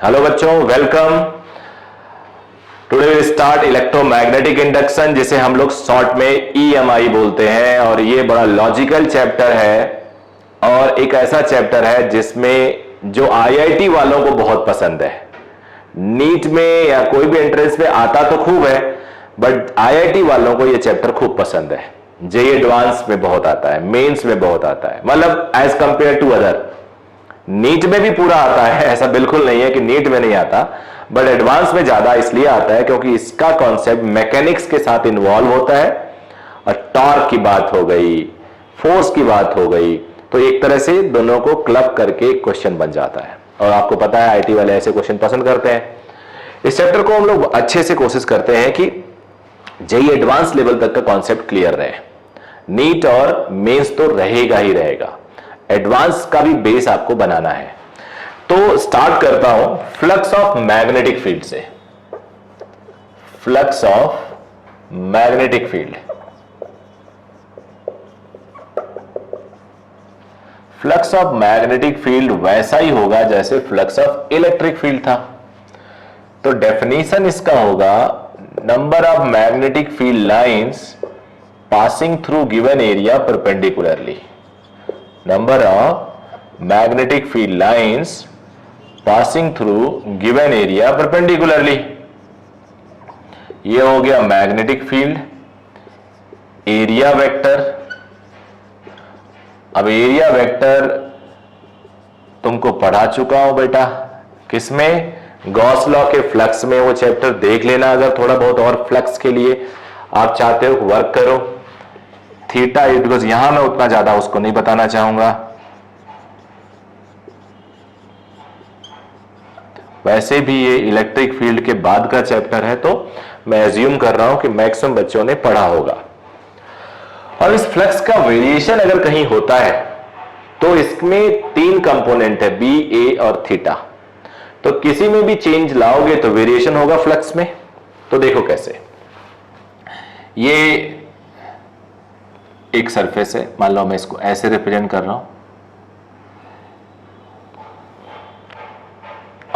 Hello बच्चों, welcome. Today will start electromagnetic induction, जिसे हम लोग शॉर्ट में ईएमआई बोलते हैं। और ये बड़ा लॉजिकल चैप्टर है और एक ऐसा चैप्टर है जिसमें जो आईआईटी वालों को बहुत पसंद है। नीट में या कोई भी एंट्रेंस में आता तो खूब है, बट आईआईटी वालों को ये चैप्टर खूब पसंद है। जेईई एडवांस में बहुत आता है, मेंस में बहुत आता है, मतलब as compare to other. NEET में भी पूरा आता है, ऐसा बिल्कुल नहीं है कि नीट में नहीं आता, बट एडवांस में ज्यादा इसलिए आता है क्योंकि इसका कॉन्सेप्ट मैकेनिक्स के साथ इन्वॉल्व होता है। और टॉर्क की बात हो गई, फोर्स की बात हो गई, तो एक तरह से दोनों को क्लब करके क्वेश्चन बन जाता है। और आपको पता है आईटी वाले ऐसे क्वेश्चन पसंद करते हैं। इस चैप्टर को हम लोग अच्छे से कोशिश करते हैं कि जेईई एडवांस लेवल तक का कॉन्सेप्ट क्लियर रहे। नीट और मेंस तो रहेगा ही रहेगा, एडवांस का भी बेस आपको बनाना है। तो स्टार्ट करता हूं फ्लक्स ऑफ मैग्नेटिक फील्ड से। Flux of magnetic field. Flux of magnetic field वैसा ही होगा जैसे फ्लक्स ऑफ इलेक्ट्रिक फील्ड था। तो डेफिनेशन इसका होगा number of magnetic field lines passing through given area perpendicularly. Number of magnetic field lines passing through given area perpendicularly। ये हो गया मैग्नेटिक फील्ड। एरिया वेक्टर, अब एरिया वेक्टर तुमको पढ़ा चुका हूं बेटा, किसमें? गॉस लॉ के फ्लक्स में। वो चैप्टर देख लेना अगर थोड़ा बहुत और फ्लक्स के लिए आप चाहते हो वर्क करो। थीटा, बिकॉज यहां मैं उतना ज्यादा उसको नहीं बताना चाहूंगा। वैसे भी ये इलेक्ट्रिक फील्ड के बाद का चैप्टर है, तो मैं एज्यूम कर रहा हूं कि मैक्सिमम बच्चों ने पढ़ा होगा। और इस फ्लक्स का वेरिएशन अगर कहीं होता है तो इसमें तीन कंपोनेंट है, बी, ए और थीटा। तो किसी में भी चेंज लाओगे तो वेरिएशन होगा फ्लक्स में। तो देखो कैसे। ये एक सरफेस है, मान लो मैं इसको ऐसे रिप्रेजेंट कर रहा हूं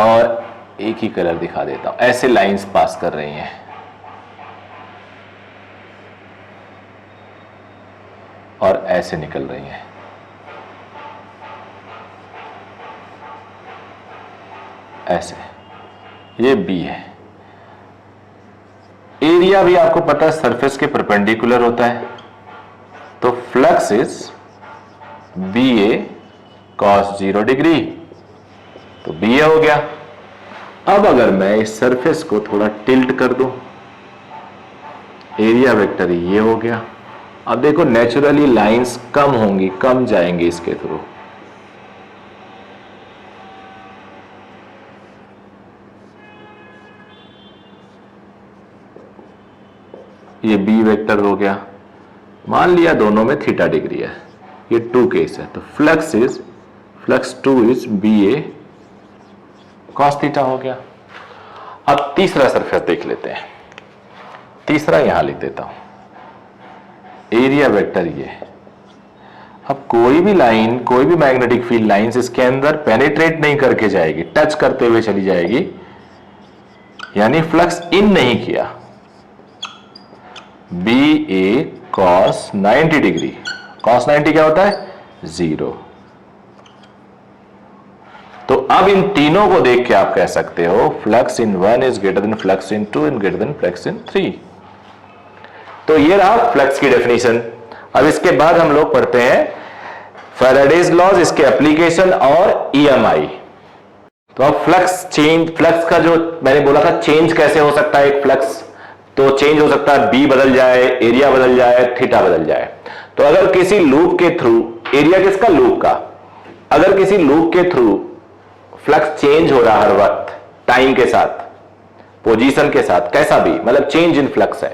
और एक ही कलर दिखा देता हूं। ऐसे लाइंस पास कर रही हैं और ऐसे निकल रही हैं। ऐसे, ये बी है। एरिया भी आपको पता है सरफेस के परपेंडिकुलर होता है, तो flux is B A cos 0 degree. तो बी ए हो गया। अब अगर मैं इस सरफेस को थोड़ा टिल्ट कर दूं, एरिया वेक्टर ये हो गया। अब देखो नेचुरली लाइंस कम होंगी, कम जाएंगी इसके थ्रू। ये बी वेक्टर हो गया। मान लिया दोनों में थीटा डिग्री है, ये 2 केस है, तो flux 2 is B A cos theta हो गया। अब तीसरा सरफेस देख लेते हैं। तीसरा यहां लिख देता हूं, एरिया वेक्टर ये। अब कोई भी लाइन, कोई भी मैग्नेटिक फील्ड लाइंस इसके अंदर पेनिट्रेट नहीं करके जाएगी, टच करते हुए चली जाएगी, यानी फ्लक्स इन नहीं किया। बी ए cos 90 डिग्री। cos 90 क्या होता है? 0। तो अब इन तीनों को देख के आप कह सकते हो flux in 1 is greater than flux in 2 and greater than flux in 3। तो ये रहा फ्लक्स की डेफिनेशन। अब इसके बाद हम लोग पढ़ते हैं फैराडेज लॉज, इसके एप्लीकेशन और ईएमआई। तो अब फ्लक्स का जो मैंने बोला था चेंज कैसे हो सकता है एक फ्लक्स, तो चेंज हो सकता है बी बदल जाए, एरिया बदल जाए, थीटा बदल जाए। तो अगर किसी लूप के थ्रू, एरिया किसका? लूप का। अगर किसी लूप के थ्रू फ्लक्स चेंज हो रहा हर वक्त, टाइम के साथ, पोजीशन के साथ, कैसा भी, मतलब चेंज इन फ्लक्स है,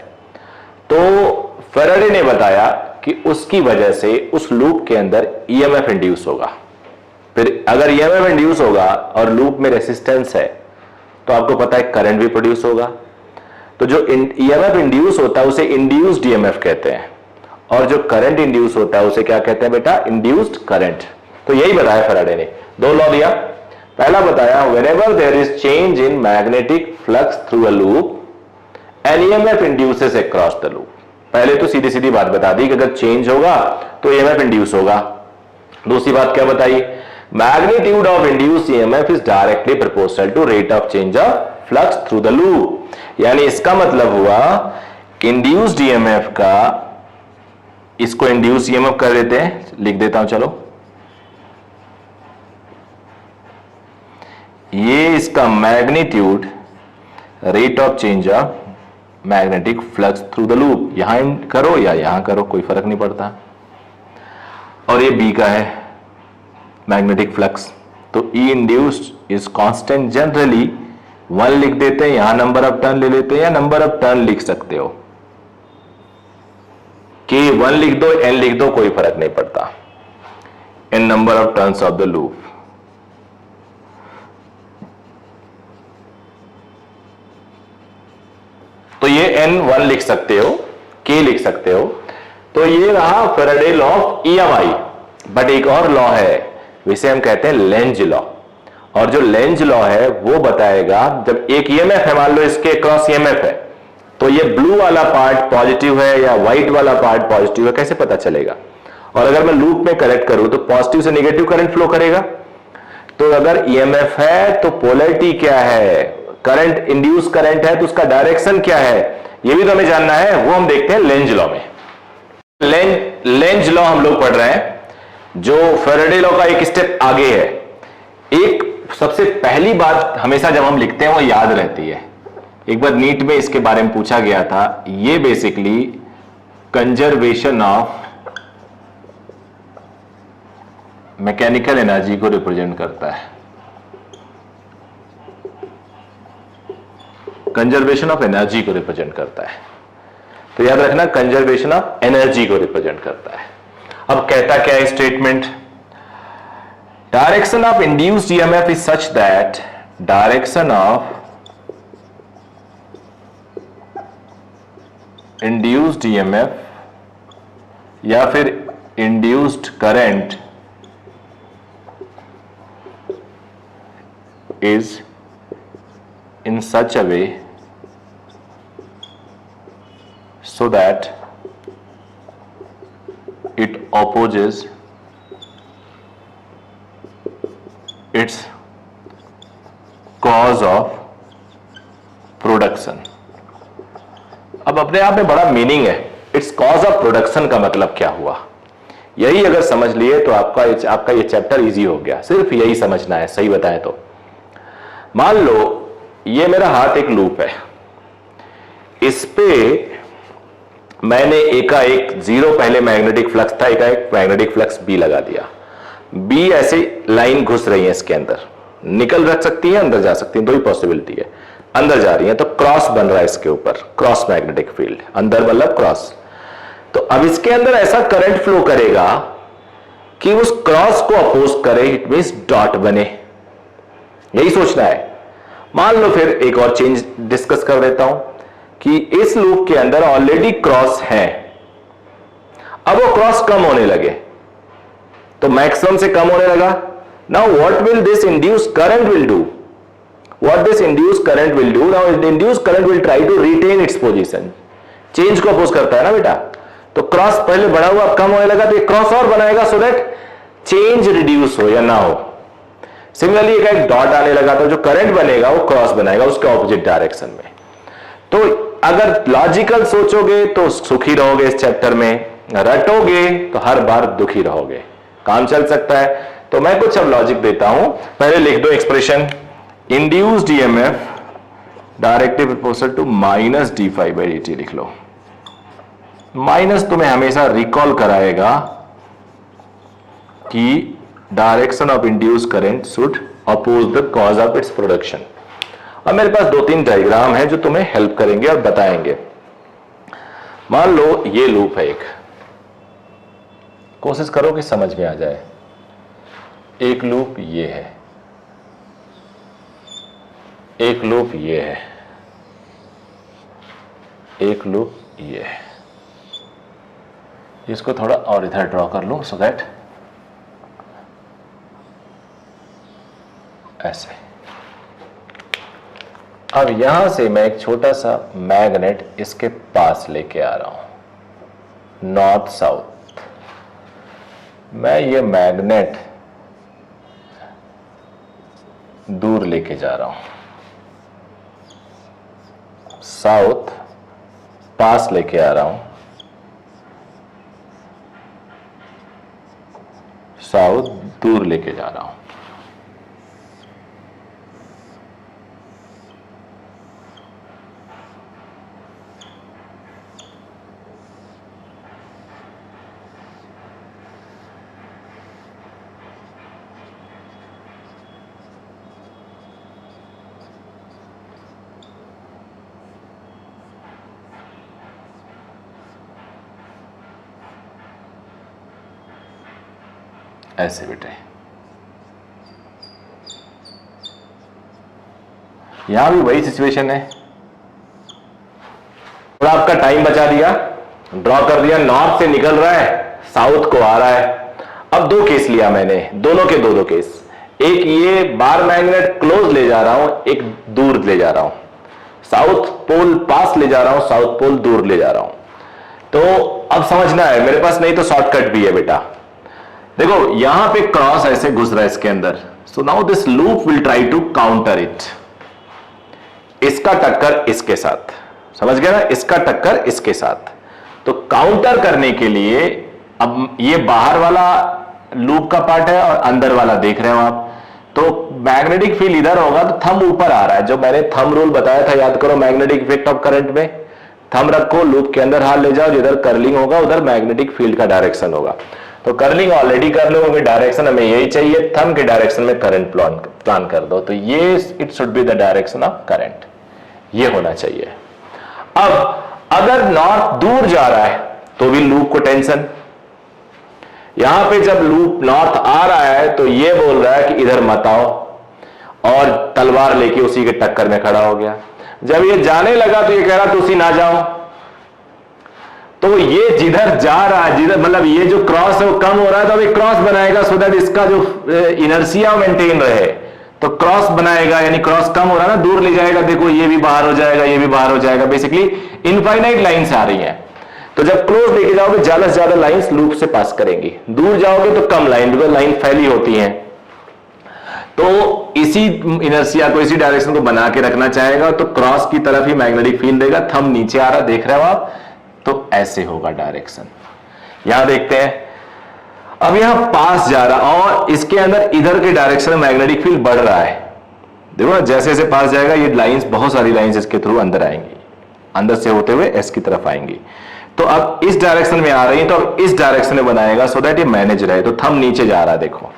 तो फैराडे ने बताया कि उसकी वजह से उस लूप के अंदर ईएमएफ इंड्यूस होगा। फिर अगर ईएमएफ इंड्यूस होगा और लूप में रेसिस्टेंस है तो आपको पता है करंट भी प्रोड्यूस होगा। तो जो ईएमएफ इंड्यूस होता है उसे इंड्यूस्ड ईएमएफ कहते हैं, और जो करंट इंड्यूस होता है उसे क्या कहते हैं बेटा? Induced current. तो यही बताया फैराडे ने, 2 लॉ दिया। पहला बताया whenever there is change in magnetic flux through a loop, an EMF induces across the loop. पहले तो सीधी सीधी बात बता दी कि अगर चेंज होगा तो EMF इंड्यूस होगा। दूसरी बात क्या बताई, magnitude of induce EMF is directly proportional to rate of change of flux through the loop. यानी इसका मतलब हुआ इंड्यूस्ड EMF का, इसको इंड्यूस EMF कर देते हैं, लिख देता हूं चलो, ये इसका magnitude rate of change of magnetic flux through the loop, यहां करो या यहां करो कोई फर्क नहीं पड़ता। और ये बी का है मैग्नेटिक फ्लक्स, तो ई इंड्यूस्ड इज कांस्टेंट, जनरली 1 लिख देते हैं, यहां नंबर ऑफ टर्न ले लेते हैं या नंबर ऑफ टर्न लिख सकते हो, कि 1 लिख दो n लिख दो कोई फर्क नहीं पड़ता, in number of turns of the loop. तो ये n1 लिख सकते हो, k लिख सकते हो। तो ये रहा Faraday law of EMI। But एक और लॉ है, जिसे हम कहते हैं लेंज लॉ। और जो लेंज लॉ है वो बताएगा, जब एक EMF है, मान लो इसके क्रॉस EMF है, तो ये ब्लू वाला पार्ट पॉजिटिव है या व्हाइट वाला पार्ट पॉजिटिव है, कैसे पता चलेगा? और अगर मैं लूप में करेक्ट करूं तो पॉजिटिव से नेगेटिव करंट फ्लो करेगा। तो अगर EMF है तो पोलैरिटी क्या है, करंट इंड्यूस करंट है तो उसका डायरेक्शन क्या है, ये भी तो हमें जानना है, वो हम देखते हैं लेंज लॉ में। लेंज लॉ हम लोग पढ़ रहे हैं, जो फैराडे लॉ का एक स्टेप आगे है। एक सबसे पहली बात हमेशा जब हम लिखते हैं वो याद रहती है, एक बार नीट में इसके बारे में पूछा गया था, ये basically conservation of mechanical energy को रिप्रेजेंट करता है। कंजर्वेशन ऑफ एनर्जी को रिप्रेजेंट करता है, तो याद रखना कंजर्वेशन ऑफ एनर्जी को रिप्रेजेंट करता है। अब कहता क्या है statement, direction of induced EMF is such that direction of induced EMF या फिर induced current is in such a way so that it opposes its cause of production। अब अपने आप में बड़ा मीनिंग है, इट्स कॉज ऑफ प्रोडक्शन का मतलब क्या हुआ, यही अगर समझ लिए तो आपका ये चैप्टर इजी हो गया। सिर्फ यही समझना है, सही बताएं तो। मान लो ये मेरा हाथ एक लूप है, इस पे मैंने एकाएक जीरो पहले मैग्नेटिक फ्लक्स था, एकाएक मैग्नेटिक फ्लक्स बी लगा दिया। बी ऐसे लाइन घुस रही है इसके अंदर, निकल रख सकती है, अंदर जा सकती है, दो ही पॉसिबिलिटी है। अंदर जा रही है तो क्रॉस बन रहा है इसके ऊपर, क्रॉस मैग्नेटिक फील्ड, अंदर मतलब क्रॉस। तो अब इसके अंदर ऐसा करंट फ्लो करेगा कि उस क्रॉस को अपोज करे, इट मींस डॉट बने, यही सोचना है। मान लो फिर एक और चेंज डिस्कस कर देता हूं कि इस लूप के अंदर ऑलरेडी क्रॉस है, अब वो क्रॉस कम होने लगे तो मैक्सिमम से कम होने लगा। Now what will this induce current will do, what this induce current will do, now induce current will try to retain its position, change को अपोज करता है ना बेटा। तो क्रॉस पहले बढ़ा हुआ अब कम होने लगा, तो ये क्रॉस और बनाएगा सो दैट चेंज रिड्यूस हो या ना हो। सिमिलरली एक डॉट आने लगा तो जो करंट बनेगा वो क्रॉस बनाएगा उसके ऑपोजिट डायरेक्शन में। तो अगर लॉजिकल सोचोगे तो सुखी रहोगे इस चैप्टर में, रटोगे तो हर बार दुखी रहोगे, काम चल सकता है। तो मैं कुछ अब लॉजिक देता हूं, पहले लिख दो expression, induced EMF directly proportional to minus d∅dt लिख लो। माइनस तुम्हें हमेशा रिकॉल कराएगा कि direction of induce current should oppose the cause of its production. अब मेरे पास 2-3 डायग्राम है जो तुम्हें हेल्प करेंगे और बताएंगे। मान लो ये लूप है एक, कोशिश करो कि समझ में आ जाए। एक लूप ये है, एक लूप ये है, एक लूप ये है। इसको थोड़ा और इधर ड्रॉ कर लो सो दैट ऐसे। अब यहां से मैं एक छोटा सा मैग्नेट इसके पास लेके आ रहा हूं, नॉर्थ साउथ। मैं ये मैग्नेट दूर लेके जा रहा हूं, साउथ पास लेके आ रहा हूं, साउथ दूर लेके जा रहा हूं। ऐसे बेटे, यहां भी वही सिचुएशन है। थोड़ा आपका टाइम बचा दिया, ड्रॉ कर दिया, नॉर्थ से निकल रहा है, साउथ को आ रहा है। अब दो केस लिया मैंने, दोनों के दो केस। एक ये बार मैग्नेट क्लोज ले जा रहा हूं, एक दूर ले जा रहा हूं, साउथ पोल पास ले जा रहा हूं, साउथ पोल दूर ले जा रहा हूं। तो अब समझना है, मेरे पास नहीं तो शॉर्टकट भी है बेटा। देखो यहां पे क्रॉस ऐसे घुस रहा है इसके अंदर, so now this loop will try to counter it. इसका टक्कर इसके साथ, समझ गया ना, इसका टक्कर इसके साथ। तो काउंटर करने के लिए अब ये बाहर वाला लूप का पार्ट है और अंदर वाला देख रहे हो आप, तो मैग्नेटिक फील्ड इधर होगा तो थंब ऊपर आ रहा है। जो मैंने थंब रूल बताया था, याद करो, मैग्नेटिक इफेक्ट ऑफ करंट में थंब रखो, लूप के अंदर हाथ ले जाओ, जिधर कर्लिंग होगा उधर मैग्नेटिक फील्ड का डायरेक्शन होगा। तो कर्लिंग ऑलरेडी कर लो, क्योंकि डायरेक्शन हमें यही चाहिए, थंब के डायरेक्शन में करंट प्लान कर दो। तो ये it should be the direction of current, ये होना चाहिए। अब अगर नॉर्थ दूर जा रहा है तो भी लूप को टेंशन। यहां पे जब लूप नॉर्थ आ रहा है तो ये बोल रहा है कि इधर मत आओ, और तलवार लेके उसी के टक्कर में खड़ा हो गया। जब ये जाने लगा तो ये कह रहा तुसी ना जाओ। तो ये जिधर जा रहा है, जिधर मतलब ये जो क्रॉस है वो कम हो रहा है, तो अभी क्रॉस बनाएगा सो दैट इसका जो इनर्शिया मेंटेन रहे। तो क्रॉस बनाएगा, यानी क्रॉस कम हो रहा है ना, दूर ले जाएगा। देखो ये भी बाहर हो जाएगा, ये भी बाहर हो जाएगा। बेसिकली इनफाइनाइट लाइंस आ रही हैं। तो जब क्लोज लेके जाओगे ज्यादा से ज्यादा लाइंस लूप से पास करेंगी, दूर जाओगे तो कम लाइन, बिकॉज लाइन फैली होती है। तो इसी इनर्शिया को, इसी डायरेक्शन को बना के रखना चाहेगा, तो क्रॉस की तरफ ही मैग्नेटिक फील्ड देगा। थंब नीचे आ रहा, देख रहे हो आप, तो ऐसे होगा डायरेक्शन। यहां देखते हैं, अब यहां पास जा रहा और इसके अंदर इधर के डायरेक्शन में मैग्नेटिक फील्ड बढ़ रहा है। देखो ना, जैसे जैसे पास जाएगा ये लाइंस, बहुत सारी लाइंस इसके थ्रू अंदर आएंगी, अंदर से होते हुए एस की तरफ आएंगी। तो अब इस डायरेक्शन में आ रही है, तो अब इस डायरेक्शन में बनाएगा सो दैट ये मैनेज रहे। तो थंब नीचे जा रहा है, देखो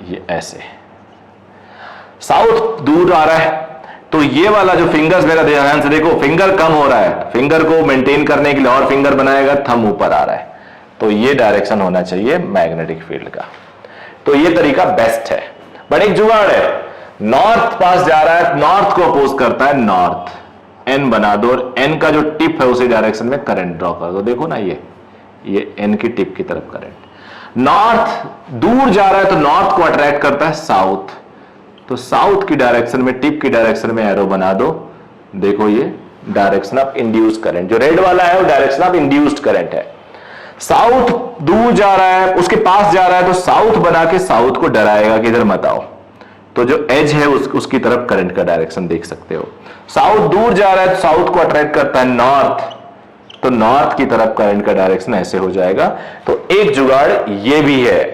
ये ऐसे। साउथ दूर आ रहा है, तो ये वाला जो फिंगर्स, मेरा ध्यान से देखो, फिंगर कम हो रहा है, फिंगर को मेंटेन करने के लिए और फिंगर बनाएगा, थंब ऊपर आ रहा है। तो ये डायरेक्शन होना चाहिए मैग्नेटिक फील्ड का। तो ये तरीका बेस्ट है। बट एक जुगाड़ है, नॉर्थ पास जा रहा है, नॉर्थ को अपोज करता है नॉर्थ, एन बना दो, और एन का जो टिप है उसी डायरेक्शन में करंट ड्रॉ कर दो। देखो ना, ये एन की टिप की तरफ करंट। नॉर्थ दूर जा रहा है तो नॉर्थ को अट्रैक्ट करता है साउथ, तो साउथ की डायरेक्शन में, टिप की डायरेक्शन में एरो बना दो। देखो ये डायरेक्शन ऑफ इंड्यूस्ड करंट, जो रेड वाला है वो डायरेक्शन ऑफ इंड्यूस्ड करंट है। साउथ दूर जा रहा है, उसके पास जा रहा है, तो साउथ बना के साउथ को डराएगा कि इधर मत आओ। तो जो एज है उसकी तरफ करंट का डायरेक्शन देख सकते हो। साउथ दूर जा रहा है तो साउथ को अट्रैक्ट करता है नॉर्थ, तो नॉर्थ की तरफ करंट का डायरेक्शन ऐसे हो जाएगा। तो एक जुगाड़ ये भी है,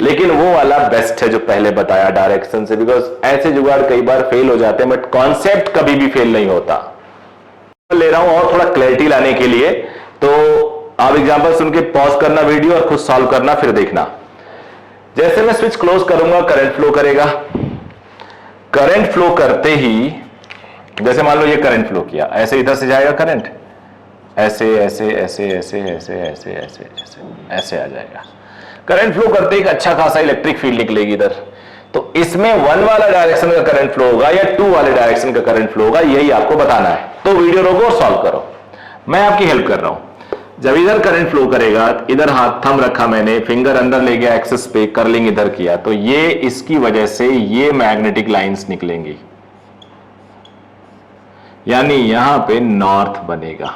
लेकिन वो वाला बेस्ट है जो पहले बताया डायरेक्शन से, बिकॉज ऐसे जुगाड़ कई बार फेल हो जाते हैं, बट कॉन्सेप्ट कभी भी फेल नहीं होता। ले रहा हूं और थोड़ा क्लैरिटी लाने के लिए, तो आप एग्जांपल सुन के पॉज करना वीडियो और खुद सॉल्व करना, फिर देखना। जैसे मैं स्विच क्लोज करूंगा करंट फ्लो करेगा। करंट फ्लो करते ही, जैसे मान लो ये करंट फ्लो किया, ऐसे इधर से जाएगा करंट, ऐसे ऐसे ऐसे ऐसे ऐसे ऐसे ऐसे ऐसे ऐसे आ जाएगा। करंट फ्लो करते ही एक अच्छा खासा इलेक्ट्रिक फील्ड निकलेगी इधर। तो इसमें 1 वाला डायरेक्शन का करंट फ्लो होगा या 2 वाले डायरेक्शन का करंट फ्लो होगा, यही आपको बताना है। तो वीडियो रोको और सॉल्व करो, मैं आपकी हेल्प कर रहा हूं। जब इधर करंट फ्लो करेगा, इधर हाथ थंब रखा मैंने, फिंगर अंदर ले गया एक्सिस पे, कर्लिंग इधर किया, तो ये इसकी वजह से ये मैग्नेटिक लाइंस निकलेंगी, यानी यहां पे नॉर्थ बनेगा।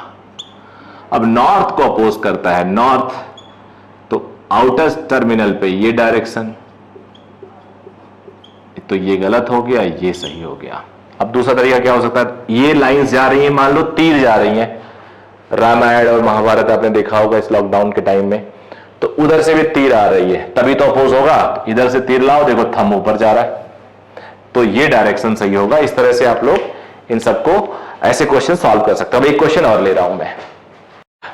अब नॉर्थ को अपोज करता है नॉर्थ, तो आउटर टर्मिनल पे ये डायरेक्शन, तो ये गलत हो गया, ये सही हो गया। अब दूसरा तरीका क्या हो सकता है, ये लाइंस जा रही है, मान लो तीर जा रही हैं, रामायण और महाभारत आपने देखा होगा इस लॉकडाउन के टाइम में, तो उधर से भी तीर आ रही है, तभी तो अपोज होगा। इधर से तीर लाओ, देखो थंब ऊपर जा रहा है, तो ये डायरेक्शन सही होगा। इस तरह से आप लोग इन सबको ऐसे क्वेश्चन सॉल्व कर सकते हो। अब एक क्वेश्चन और ले रहा हूं मैं,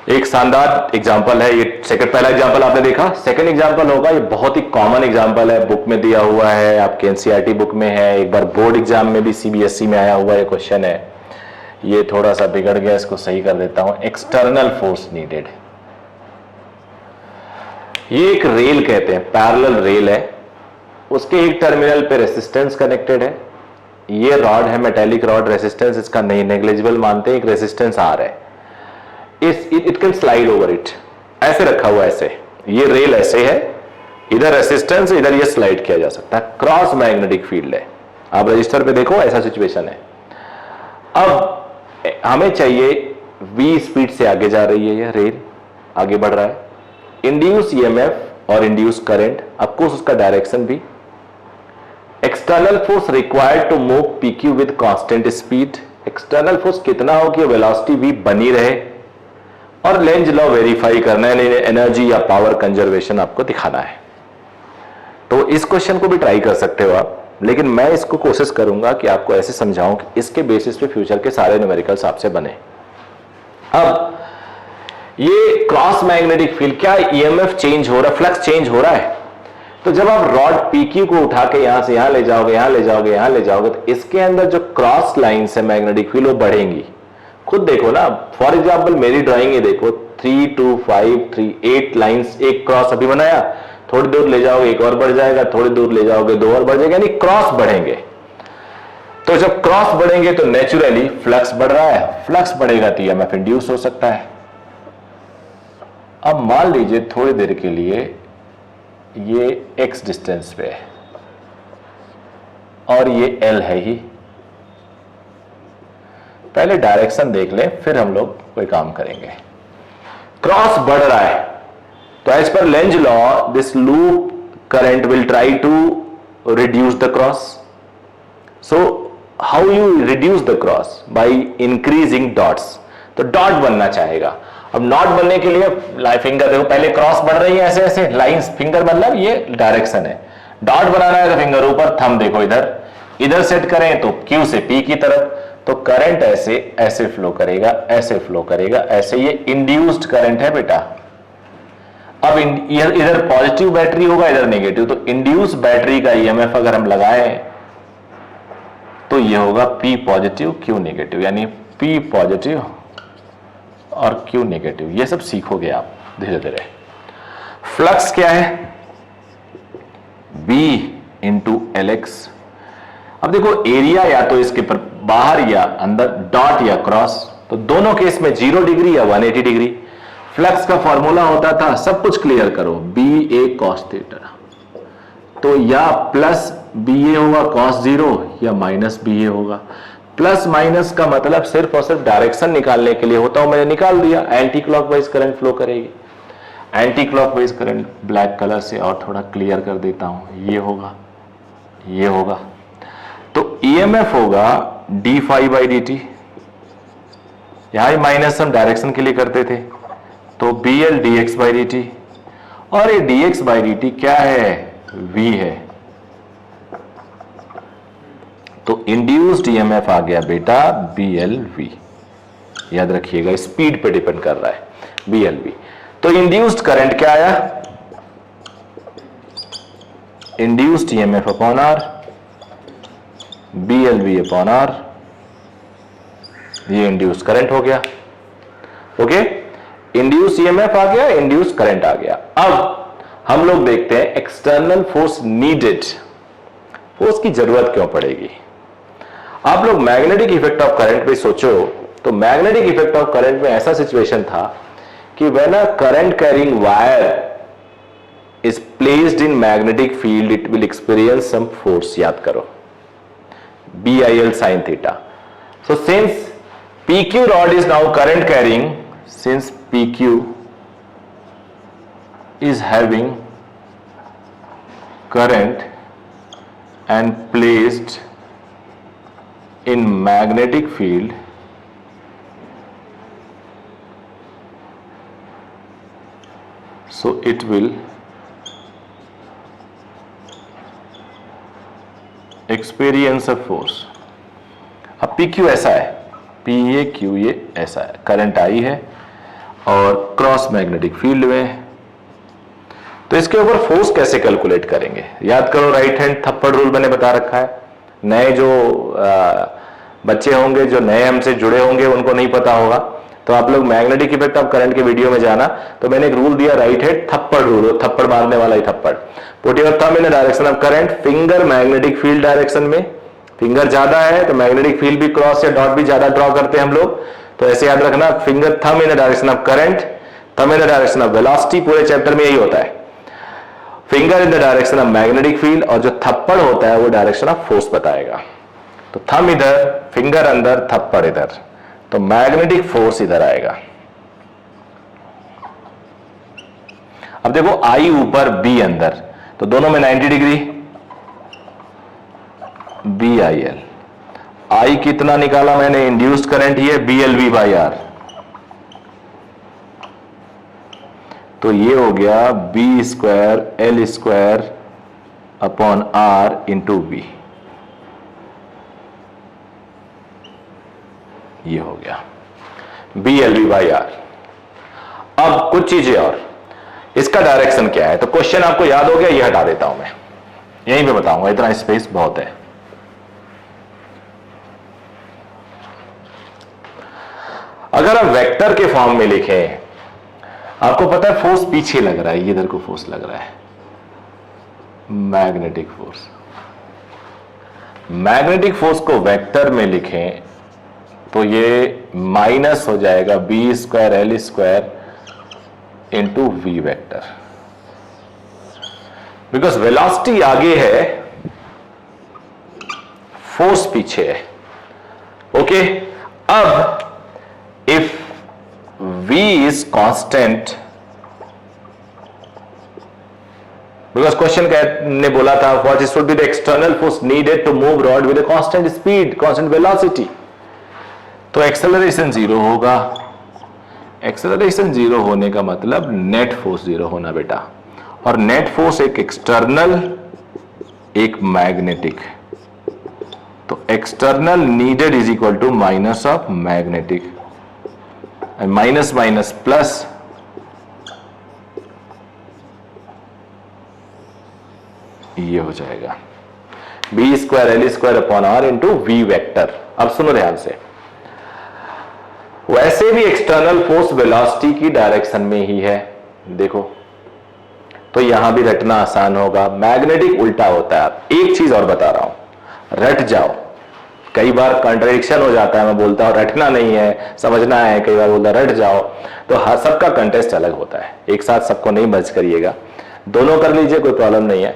एक शानदार एग्जांपल है ये। पहला एग्जांपल आपने देखा, सेकंड एग्जांपल होगा, ये बहुत ही कॉमन एग्जांपल है, बुक में दिया हुआ है, आपके एनसीईआरटी बुक में है, एक बार बोर्ड एग्जाम में भी सीबीएसई में आया हुआ ये क्वेश्चन है। ये थोड़ा सा बिगड़ गया, इसको सही कर देता हूं। एक्सटर्नल फोर्स नीडेड, ये एक रेल कहते हैं, पैरेलल रेल है, उसके एक टर्मिनल पे रेसिस्टेंस कनेक्टेड है, ये रॉड है मेटेलिक रॉड, रेसिस्टेंस इसका नहीं नेग्लिजिबल मानते हैं, एक रेसिस्टेंस आर है, it can slide over it, ऐसे रखा हुआ ऐसे, ये रेल ऐसे है, इधर रेसिस्टेंस, इधर ये स्लाइड किया जा सकता है, क्रॉस मैग्नेटिक फील्ड है। आप रजिस्टर पे देखो ऐसा सिचुएशन है। अब हमें चाहिए v स्पीड से आगे जा रही है, ये रेल आगे बढ़ रहा है, इंड्यूस ईएमएफ और इंड्यूस करंट, ऑफकोर्स उसका डायरेक्शन भी, external force required to move PQ with constant speed, external force कितना हो कि वेलोसिटी v बनी रहे, और लेंज लॉ वेरीफाई करना है, एनर्जी या पावर कंजर्वेशन आपको दिखाना है। तो इस क्वेश्चन को भी ट्राई कर सकते हो आप, लेकिन मैं इसको कोशिश करूंगा कि आपको ऐसे समझाऊं कि इसके बेसिस पे फ्यूचर के सारे न्यूमेरिकल्स आपसे बने। अब ये क्रॉस मैग्नेटिक फील्ड, क्या ईएमएफ चेंज हो रहा है, फ्लक्स चेंज हो रहा है, तो जब आप रॉड पीक्यू को उठा के यहां से यहां ले जाओगे, यहां ले जाओगे, यहां ले जाओगे, तो इसके अंदर जो क्रॉस लाइंस है मैग्नेटिक फील्ड वो बढ़ेंगी। खुद देखो ना, फॉर एग्जाम्पल मेरी ड्राइंग ही देखो, 3 2 5 3 8 लाइंस, एक क्रॉस अभी बनाया, थोड़ी दूर ले जाओगे एक और बढ़ जाएगा, थोड़ी दूर ले जाओगे दो और बढ़ जाएगा, यानी क्रॉस बढ़ेंगे। तो जब क्रॉस बढ़ेंगे तो नेचुरली फ्लक्स बढ़ रहा है, फ्लक्स बढ़ेगा तो ईएमएफ इंड्यूस हो सकता है। अब मान लीजिए थोड़ी देर के लिए ये x डिस्टेंस पे है और ये L है ही, पहले डायरेक्शन देख लें फिर हम लोग कोई काम करेंगे। क्रॉस बढ़ रहा है तो एज पर Lenz law this loop current will try to reduce the cross. So how you reduce the cross? By increasing dots. तो डॉट बनना चाहेगा। अब नॉट बनने के लिए फिंगर देखो, पहले क्रॉस बढ़ रही है ऐसे ऐसे लाइंस, फिंगर मतलब ये डायरेक्शन है। डॉट बनाना है तो फिंगर ऊपर, थंब देखो इधर, इधर सेट करें तो Q से P की तरफ, तो करंट ऐसे ऐसे फ्लो करेगा, ऐसे फ्लो करेगा, ऐसे, ये इंड्यूस्ड करंट है बेटा। अब इधर पॉजिटिव बैटरी होगा, इधर नेगेटिव, तो इंड्यूस बैटरी का ईएमएफ अगर हम लगाएं तो ये होगा P पॉजिटिव Q नेगेटिव, यानी P पॉजिटिव और Q नेगेटिव। ये सब सीखोगे आप धीरे धीरे। फ्लक्स क्या है? B into LX। अब देखो एरिया या तो इसके पर बाहर या अंदर, डॉट या क्रॉस, तो दोनों केस में 0 डिग्री या 180 डिग्री। फ्लक्स का फॉर्मूला होता था, सब कुछ क्लियर करो, BA cos थीटा, तो या प्लस BA होगा cos 0 या माइनस BA होगा। प्लस माइनस का मतलब सिर्फ और सिर्फ डायरेक्शन निकालने के लिए होता है, मैंने निकाल दिया। एंटी क्लॉकवाइज करंट फ्लो करेगी, anti clockwise current black colour से और थोड़ा क्लियर कर देता हूं, ये होगा, ये होगा। तो ईएमएफ होगा D phi by D T, यहां माइनस हम डायरेक्शन के लिए करते थे, तो B L D X by D T, और ये D X by D T क्या है? वी है। तो इंड्यूस्ड ईएमएफ आ गया बेटा बी एल वी। याद रखिएगा स्पीड पे डिपेंड कर रहा है, बी एल वी। तो इंड्यूस्ड करंट क्या आया? Induced EMF upon R, B L V upon R, ये इंड्यूस्ड करंट हो गया। ओके, इंड्यूस ईएमएफ आ गया, इंड्यूस करंट आ गया। अब हम लोग देखते हैं एक्सटर्नल फोर्स नीडेड, फोर्स की जरूरत क्यों पड़ेगी। आप लोग मैग्नेटिक इफेक्ट ऑफ करंट पे सोचो, तो मैग्नेटिक इफेक्ट ऑफ करंट में ऐसा सिचुएशन था कि when a current carrying wire is placed in magnetic field it will experience some force. याद करो BIL sin theta. So since PQ rod is now current carrying, since PQ is having current and placed in magnetic field, so it will experience of force. अब P Q ऐसा है, P A Q ये ऐसा है, current I है और cross magnetic field में है. तो इसके ऊपर फोर्स कैसे कैलकुलेट करेंगे? याद करो, राइट हैंड थप्पड़ रूल मैंने बता रखा है. नए जो बच्चे होंगे, जो नए हमसे जुड़े होंगे, उनको नहीं पता होगा, तो आप लोग मैग्नेटिक इफेक्ट ऑफ करंट के वीडियो में जाना. तो मैंने एक रूल दिया, राइट हैंड थप्पड़ रूल, थप्पड़ मारने वाला ही थप्पड़. Put your thumb in the direction of current, finger magnetic field direction में. फिंगर ज्यादा है तो मैग्नेटिक फील्ड भी क्रॉस या डॉट भी ज्यादा ड्रॉ करते हैं हम लोग. तो ऐसे याद रखना, finger thumb in the direction of current, thumb in the direction of velocity. पूरे चैप्टर में यही होता है, finger in the direction of magnetic field, और जो थप्पड़ होता है वो डायरेक्शन ऑफ फोर्स बताएगा. तो थंब इधर, फिंगर अंदर, थप्पड़ इधर, तो मैग्नेटिक फोर्स इधर आएगा. अब देखो, आई ऊपर बी अंदर, तो दोनों में 90 degree. B I L, I कितना निकाला मैंने? इंड्यूस्ड करंट ही है, B L V by R. तो ये हो गया B square L square upon R into B. ये हो गया B L V by R. अब कुछ चीजें और, इसका डायरेक्शन क्या है? तो क्वेश्चन आपको याद हो गया, ये हटा देता हूं मैं, यहीं पे बताऊंगा, इतना स्पेस बहुत है. अगर आप वेक्टर के फॉर्म में लिखें, आपको पता है फोर्स पीछे लग रहा है, ये इधर को फोर्स लग रहा है, मैग्नेटिक फोर्स. मैग्नेटिक फोर्स को वेक्टर में लिखें तो ये माइनस हो जाएगा B square L square into v vector. Because velocity आगे है, फोर्स पीछे है. ओके, अब if v is constant, because question ने बोला था what should be the external force needed to move rod with a constant speed, constant velocity. तो acceleration zero होगा. एक्सेलरेशन जीरो होने का मतलब नेट फोर्स जीरो होना बेटा. और नेट फोर्स एक एक्सटर्नल, एक मैग्नेटिक. तो external needed is equal to minus of magnetic. Minus minus plus, ये हो जाएगा B square L square upon R into v vector. अब सुनो ध्यान से, वैसे भी एक्सटर्नल फोर्स वेलोसिटी की डायरेक्शन में ही है, देखो, तो यहां भी रटना आसान होगा. मैग्नेटिक उल्टा होता है. एक चीज और बता रहा हूं, रट जाओ. कई बार कंट्रडिक्शन हो जाता है, मैं बोलता हूं रटना नहीं है, समझना है, कई बार बोलता रट जाओ. तो हर सबका कंटेस्ट अलग होता है, एक साथ सबको नहीं बच करिएगा, दोनों कर लीजिए, कोई प्रॉब्लम नहीं है.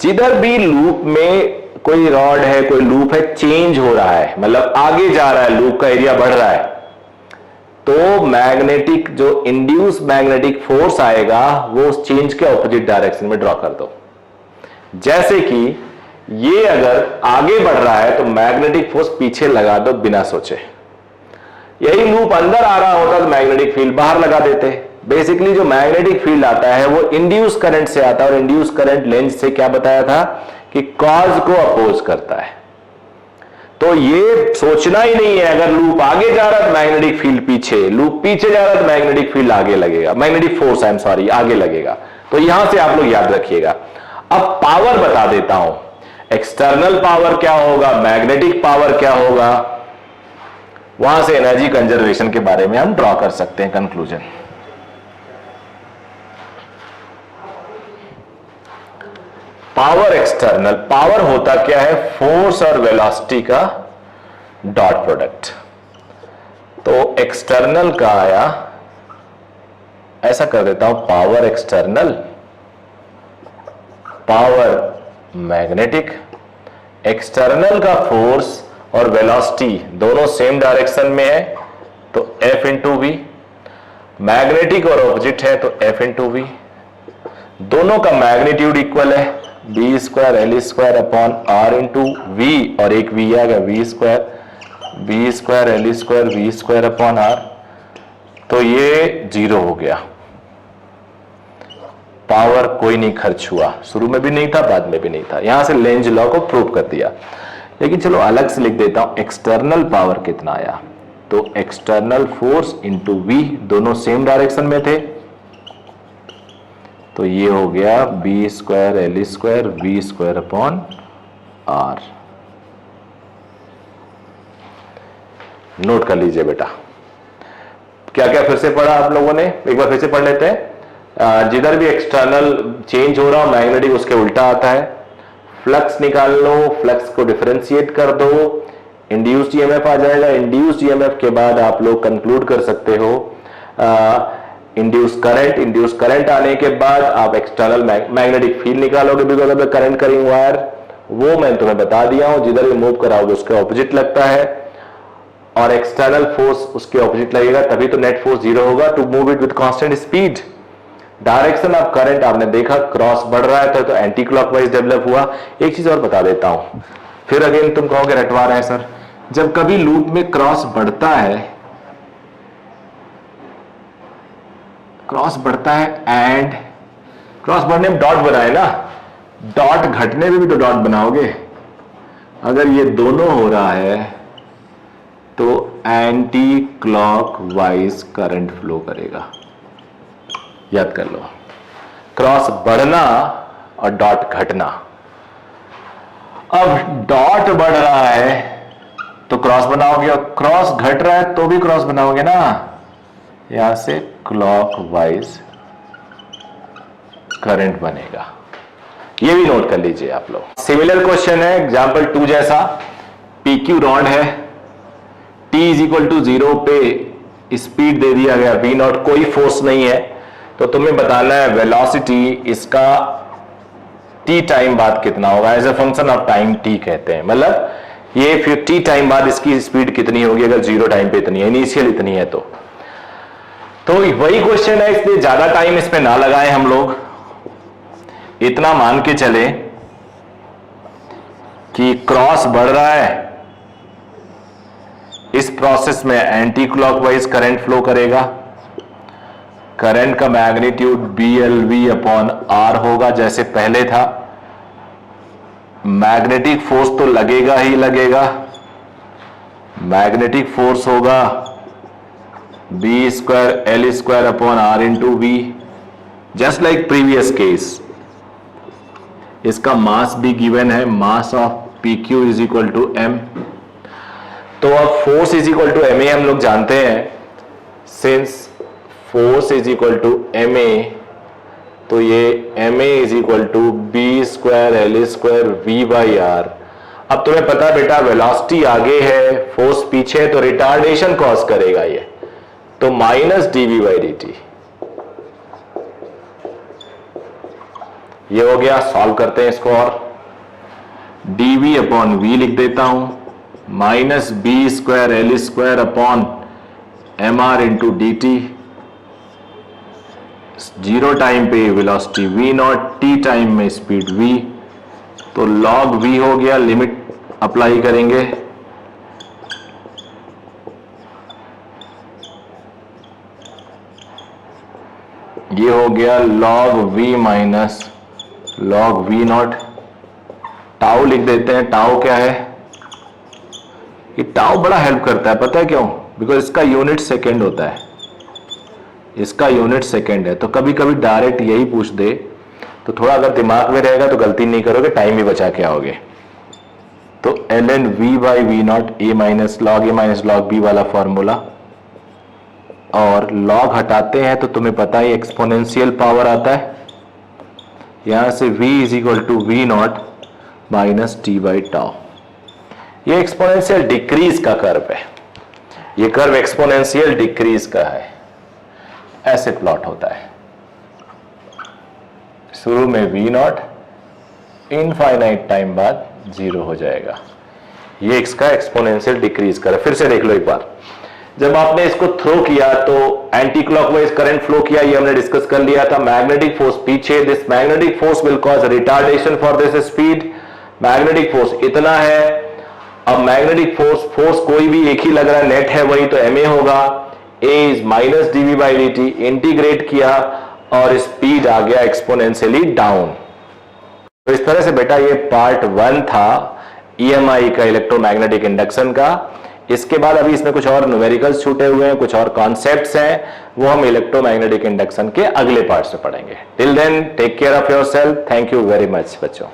जिधर भी लूप में कोई रॉड है, कोई लूप है, चेंज हो रहा है, मतलब आगे जा रहा है, लूप का एरिया बढ़ रहा है, तो मैग्नेटिक जो इंड्यूस मैग्नेटिक फोर्स आएगा वो उस चेंज के ऑपोजिट डायरेक्शन में ड्रॉ कर दो. जैसे कि ये अगर आगे बढ़ रहा है तो मैग्नेटिक फोर्स पीछे लगा दो बिना सोचे. यही लूप अंदर आ रहा होता तो मैग्नेटिक फील्ड बाहर लगा देते. बेसिकली जो मैग्नेटिक फील्ड आता है वो इंड्यूस करंट से आता है, और इंड्यूस करंट लेंस से क्या बताया था कि कॉज को अपोज करता है. तो ये सोचना ही नहीं है, अगर लूप आगे जा रहा है तो मैग्नेटिक फील्ड पीछे, लूप पीछे जा रहा है तो मैग्नेटिक फील्ड आगे लगेगा, magnetic force I am sorry आगे लगेगा. तो यहां से आप लोग याद रखिएगा. अब पावर बता देता हूं, एक्सटर्नल पावर क्या होगा, मैग्नेटिक पावर क्या होगा, वहां से एनर्जी कंजर्वेशन के बारे में हम ड्रॉ कर सकते हैं कंक्लूजन. पावर एक्सटर्नल, पावर होता क्या है, फोर्स और वेलोसिटी का डॉट प्रोडक्ट. तो एक्सटर्नल का आया ऐसा कर देता हूं, power external, power magnetic. External का फोर्स और वेलोसिटी दोनों सेम डायरेक्शन में है तो F इंटू वी, मैग्नेटिक और ऑपोजिट है तो F इंटू वी। दोनों का मैग्नीट्यूड इक्वल है, B square L square upon R into v, और एक वी आ गया, v square B square L square v square upon R. तो ये 0 हो गया, पावर कोई नहीं खर्च हुआ, शुरू में भी नहीं था बाद में भी नहीं था। यहां से लेंज लॉ को प्रूव कर दिया। लेकिन चलो अलग से लिख देता हूं, एक्सटर्नल पावर कितना आया, तो एक्सटर्नल फोर्स इंटू वी, दोनों सेम डायरेक्शन में थे, तो ये हो गया B square L square v square upon R. Note कर लीजिए बेटा, क्या क्या फिर से पढ़ा आप लोगों ने, एक बार फिर से पढ़ लेते हैं। जिधर भी एक्सटर्नल चेंज हो रहा हो मैग्नेटिक उसके उल्टा आता है। फ्लक्स निकाल लो, फ्लक्स को डिफरेंशिएट कर दो, इंड्यूस्ड ईएमएफ आ जाएगा। इंड्यूस्ड ईएमएफ के बाद आप लोग कंक्लूड कर सकते हो इंड्यूस करंट आने के बाद आप एक्सटर्नल मैग्नेटिक फील्ड निकालोगे because of the current carrying wire. वो मैं तुम्हें बता दिया हूं, जिधर भी मूव कराओगे उसके ऑपोजिट लगता है, और एक्सटर्नल फोर्स उसके ऑपोजिट लगेगा, तभी तो नेट फोर्स 0 होगा to move it with constant speed. Direction of current आपने देखा, क्रॉस बढ़ रहा है तो एंटी क्लॉकवाइज डेवलप हुआ। एक चीज और बता देता हूं, फिर अगेन तुम कहोगे रटवा रहे हैं सर, जब कभी लूप में क्रॉस बढ़ता है, एंड क्रॉस बढ़ने में डॉट बनाए ना, डॉट घटने में भी तो डॉट बनाओगे। अगर ये दोनों हो रहा है तो एंटी क्लॉकवाइज करंट फ्लो करेगा, याद कर लो। क्रॉस बढ़ना और डॉट घटना। अब डॉट बढ़ रहा है तो क्रॉस बनाओगे, और क्रॉस घट रहा है तो भी क्रॉस बनाओगे ना, यहां से क्लॉकवाइज करंट बनेगा। ये भी नोट कर लीजिए आप लोग। सिमिलर क्वेश्चन है एग्जांपल 2 जैसा। PQ रॉड है, T इज इक्वल टू 0 पे स्पीड दे दिया गया V0, कोई फोर्स नहीं है, तो तुम्हें बताना है वेलोसिटी इसका T टाइम बाद कितना होगा, as a function of time T कहते हैं। मतलब ये फिर T टाइम बाद इसकी स्पीड कितनी होगी, अगर 0 टाइम पे इतनी है, इनिशियल इतनी है तो वही क्वेश्चन है, इसलिए ज्यादा टाइम इस पे ना लगाएं हम लोग। इतना मान के चले कि क्रॉस बढ़ रहा है, इस प्रोसेस में एंटी क्लॉकवाइज करंट फ्लो करेगा, करंट का मैग्नीट्यूड BLV अपॉन R होगा जैसे पहले था। मैग्नेटिक फोर्स तो लगेगा ही लगेगा, मैग्नेटिक फोर्स होगा B square L square upon R into v, just like previous case. इसका मास भी गिवन है, mass of PQ is equal to M। तो अब force is equal to MA हम लोग जानते हैं, since force is equal to MA, तो ये MA is equal to B square L square V by R। अब तुम्हें पता बेटा वेलोसिटी आगे है, फोर्स पीछे है, तो रिटार्डेशन कॉज करेगा ये, तो माइनस dV बाई dt। ये हो गया, सॉल्व करते हैं इसको, और dV अपॉन V लिख देता हूं, minus B square L square upon MR into dt। 0 time पे वेलोसिटी V0, T टाइम में स्पीड V, तो log V हो गया, लिमिट अप्लाई करेंगे, ये हो गया log V minus log V0। Tau लिख देते हैं, टाउ क्या है, ये टाउ बड़ा हेल्प करता है, पता है क्यों, बिकॉज इसका यूनिट सेकेंड होता है, इसका यूनिट सेकेंड है। तो कभी कभी डायरेक्ट यही पूछ दे तो थोड़ा अगर दिमाग में रहेगा तो गलती नहीं करोगे, टाइम भी बचा के आओगे। तो ln V by V0 a minus log B वाला फॉर्मूला, और लॉग हटाते हैं तो तुम्हें पता है एक्सपोनेंशियल पावर आता है, यहां से V is equal to V0 minus t by tau. ये एक्सपोनेंशियल डिक्रीज का कर्व है, ये कर्व एक्सपोनेंशियल डिक्रीज का है। ऐसे प्लॉट होता है, शुरू में V नॉट, इनफाइनाइट टाइम बाद 0 हो जाएगा। ये इसका एक्सपोनेंशियल डिक्रीज कर, फिर से देख लो एक बार। जब आपने इसको थ्रो किया तो एंटी क्लॉकवाइज करंट फ्लो किया, ये हमने डिस्कस कर लिया था। मैग्नेटिक फोर्स पीछे, this magnetic force will cause retardation for this speed. Magnetic force इतना है। अब मैग्नेटिक फोर्स कोई भी एक ही लग रहा है, नेट है वही, तो ma होगा, a is minus dv by dt। Integrate किया और स्पीड आ गया एक्सपोनेंशियली डाउन। तो इस तरह से बेटा ये पार्ट 1 था EMI का, इलेक्ट्रोमैग्नेटिक इंडक्शन का। इसके बाद अभी इसमें कुछ और न्यूमेरिकल्स छूटे हुए हैं, कुछ और कॉन्सेप्ट्स हैं, वो हम इलेक्ट्रोमैग्नेटिक इंडक्शन के अगले पार्ट्स में पढ़ेंगे। Till then take care of yourself. Thank you very much बच्चों।